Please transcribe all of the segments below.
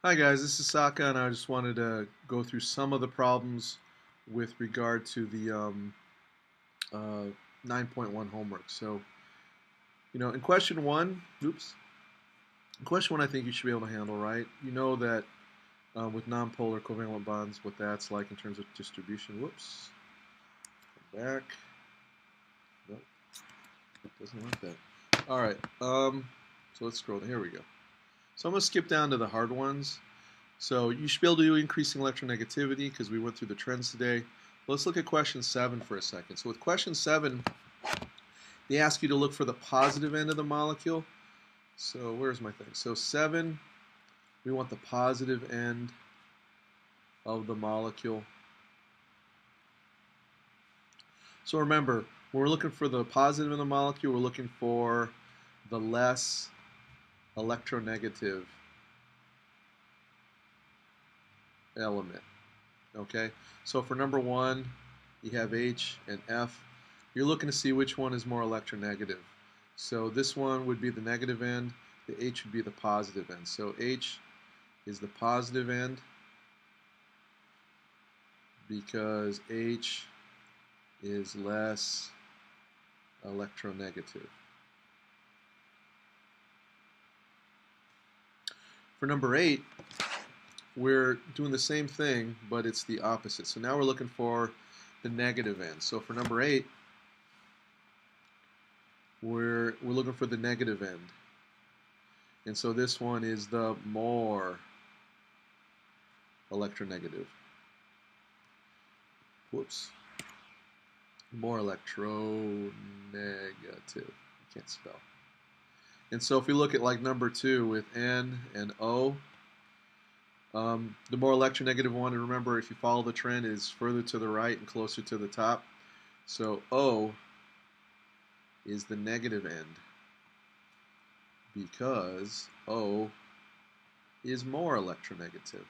Hi guys, this is Saka, and I just wanted to go through some of the problems with regard to the uh, 9.1 homework. So, in question one, in question one, I think you should be able to handle, right? You know that with nonpolar covalent bonds, what that's like in terms of distribution. Whoops, come back. Nope, it doesn't like that. All right, so let's scroll. Here we go. So I'm going to skip down to the hard ones. So you should be able to do increasing electronegativity because we went through the trends today. Let's look at question 7 for a second. So with question 7, they ask you to look for the positive end of the molecule. So where's my thing? So 7, we want the positive end of the molecule. So remember, when we're looking for the positive in the molecule, we're looking for the less electronegative element. Okay, so for number 1, you have H and F. You're looking to see which one is more electronegative. So this one would be the negative end, the H would be the positive end. So H is the positive end because H is less electronegative. For number 8, we're doing the same thing, but it's the opposite. So now we're looking for the negative end. So for number 8, we're looking for the negative end. And so this one is the more electronegative. Whoops. More electronegative. I can't spell. And so if we look at like number 2 with N and O, the more electronegative one, and remember if you follow the trend, is further to the right and closer to the top. So O is the negative end because O is more electronegative.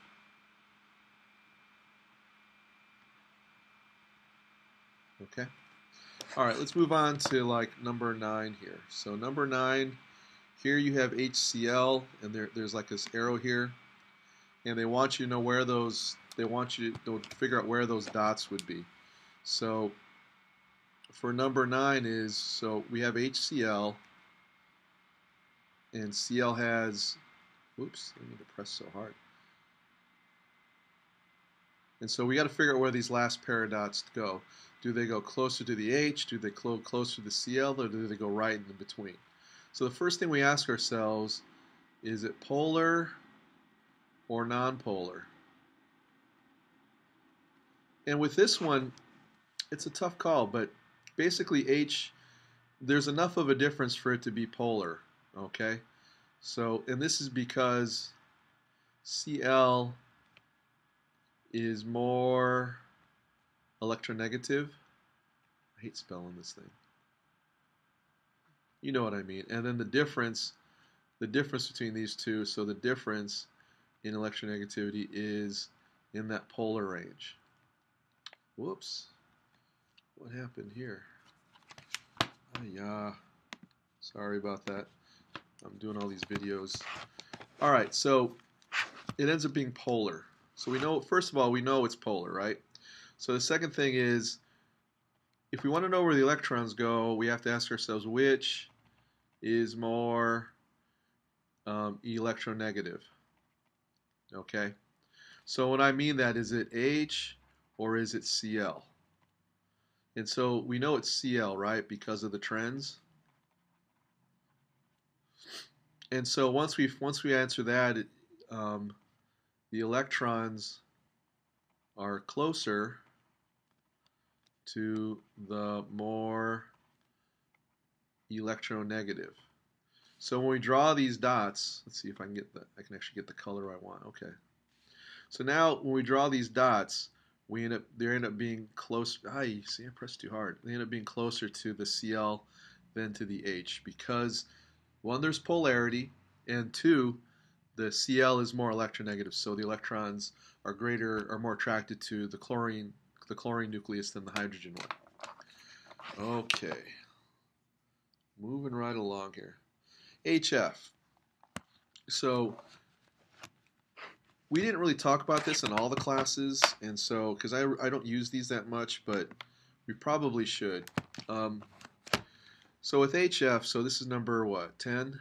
Okay. All right, let's move on to like number 9 here. So number 9, here you have HCl, and there's like this arrow here, and they want you to know where those, they want you to figure out where those dots would be. So for number 9 is, so we have HCl, and Cl has, whoops, I need to press so hard. And so we got to figure out where these last pair of dots go. Do they go closer to the H? Do they go closer to the Cl? Or do they go right in between? So the first thing we ask ourselves, is it polar or nonpolar? And with this one, it's a tough call, but basically H, there's enough of a difference for it to be polar, okay? So, and this is because Cl is more electronegative. I hate spelling this thing. You know what I mean. And then the difference between these two, so the difference in electronegativity is in that polar range. Whoops. What happened here? Yeah. Sorry about that. I'm doing all these videos. All right, so it ends up being polar. So we know, first of all, we know it's polar, right? So the second thing is, if we want to know where the electrons go, we have to ask ourselves which is more electronegative. Okay? So when I mean that, is it H or is it Cl? And so we know it's Cl, right, because of the trends. And so once we answer that, the electrons are closer to the more electronegative. So when we draw these dots, let's see if I can actually get the color I want. Okay. So now when we draw these dots, they end up being close. You see, I pressed too hard. They end up being closer to the Cl than to the H because, one, there's polarity, and two, the Cl is more electronegative, so the electrons are more attracted to the chlorine nucleus than the hydrogen one. Okay, moving right along here. HF. So We didn't really talk about this in all the classes, and so because I don't use these that much, but we probably should. Um, so with HF, so this is number what, 10?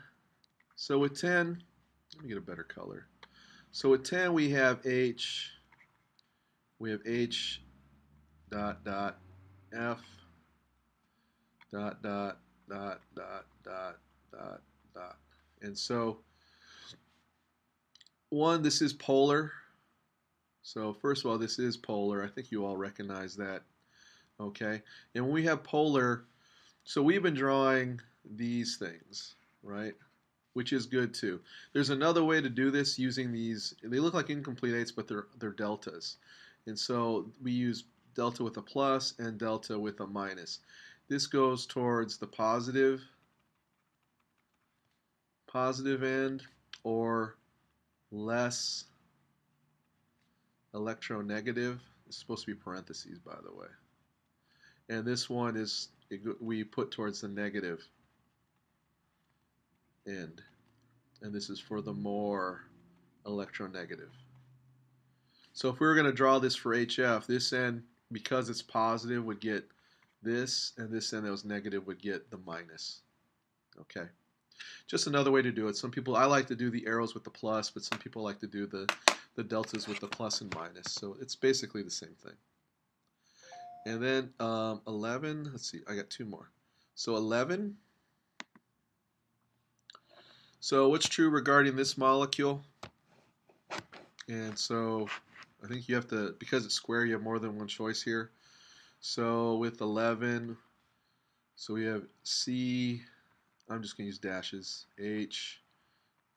So with 10, let me get a better color. So with 10 we have H dot dot F dot dot dot dot dot dot dot. And so one, this is polar. So first of all, this is polar. I think you all recognize that. Okay. And when we have polar, so we've been drawing these things, right? Which is good too. There's another way to do this using these. They look like incomplete eights, but they're deltas. And so we use delta with a plus and delta with a minus. This goes towards the positive end or less electronegative. It's supposed to be parentheses, by the way. And this one is, we put towards the negative end. And this is for the more electronegative. So if we were going to draw this for HF, this end, because it's positive, would get this, and this end that was negative would get the minus. Okay. Just another way to do it. Some people, I like to do the arrows with the plus, but some people like to do the deltas with the plus and minus. So it's basically the same thing. And then 11, let's see, I got two more. So 11. So what's true regarding this molecule? And so I think you have to, because it's square, you have more than one choice here. So with 11, so we have C, I'm just going to use dashes, H,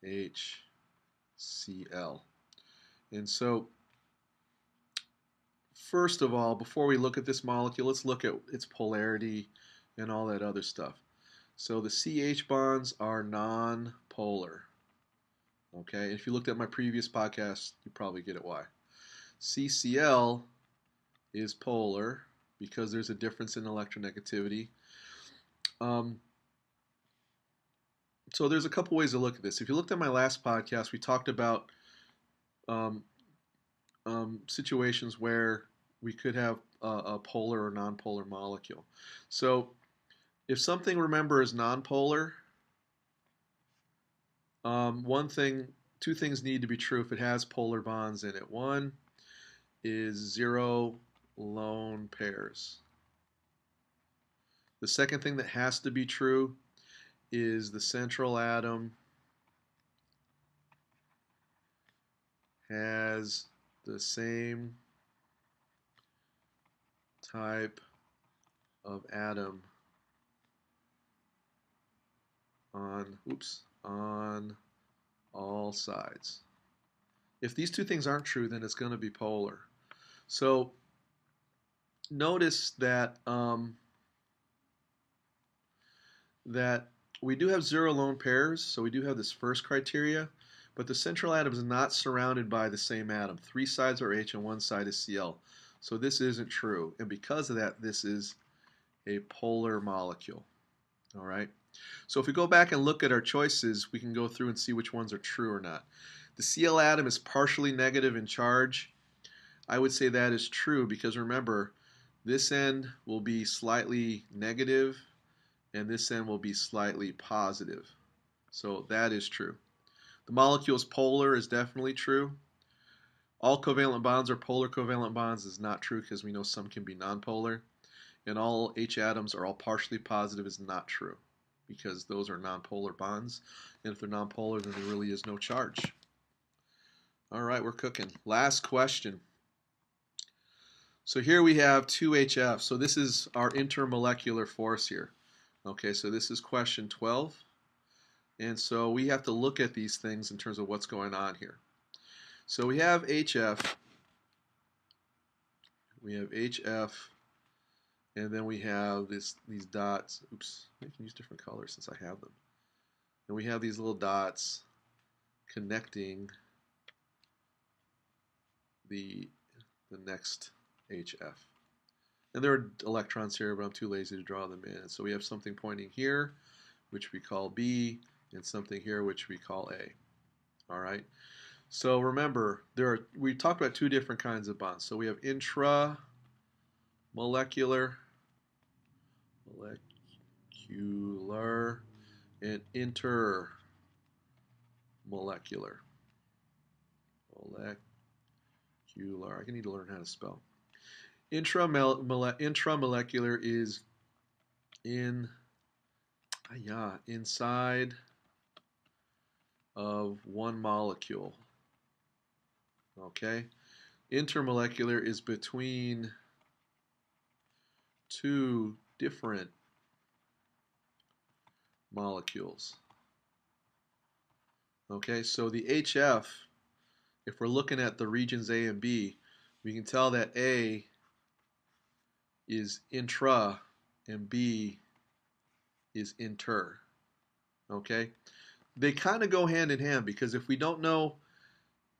H, C, L. And so first of all, before we look at this molecule, let's look at its polarity and all that other stuff. So the CH bonds are non-polar. Okay, if you looked at my previous podcast, you probably get it why. CCl is polar because there's a difference in electronegativity. So there's a couple ways to look at this. If you looked at my last podcast, we talked about situations where we could have a polar or nonpolar molecule. So if something, remember, is nonpolar, two things need to be true if it has polar bonds in it. One is 0 lone pairs. The second thing that has to be true is the central atom has the same type of atom on all sides. If these two things aren't true, then it's going to be polar. So notice that that we do have 0 lone pairs, so we do have this first criteria, but the central atom is not surrounded by the same atom. 3 sides are H and 1 side is Cl. So this isn't true, and because of that, this is a polar molecule. All right. So if we go back and look at our choices, we can go through and see which ones are true or not. The Cl atom is partially negative in charge. I would say that is true because remember, this end will be slightly negative and this end will be slightly positive. So that is true. The molecule is polar is definitely true. All covalent bonds are polar covalent bonds is not true because we know some can be nonpolar. And all H atoms are all partially positive is not true because those are nonpolar bonds. And if they're nonpolar, then there really is no charge. All right, we're cooking. Last question. So here we have 2HF. So this is our intermolecular force here. Okay, so this is question 12. And so we have to look at these things in terms of what's going on here. So we have HF. We have HF. And then we have these dots. Oops, I can use different colors since I have them. And we have these little dots connecting the next HF. And there are electrons here, but I'm too lazy to draw them in. So we have something pointing here, which we call B, and something here, which we call A. All right. So remember, we talked about two different kinds of bonds. So we have intramolecular, molecular, and intermolecular. Molecular. I need to learn how to spell. Intramolecular is inside of one molecule. Okay? Intermolecular is between two different molecules. Okay, so the HF, if we're looking at the regions A and B, we can tell that A is intra and B is inter. Okay? They kind of go hand in hand because if we don't know,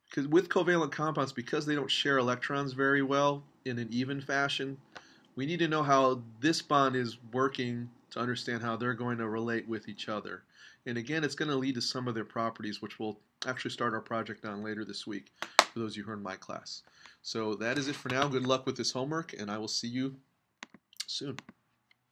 because with covalent compounds, because they don't share electrons very well in an even fashion, we need to know how this bond is working to understand how they're going to relate with each other. And again, it's going to lead to some of their properties, which we'll actually start our project on later this week for those of you who are in my class. So that is it for now. Good luck with this homework, and I will see you soon.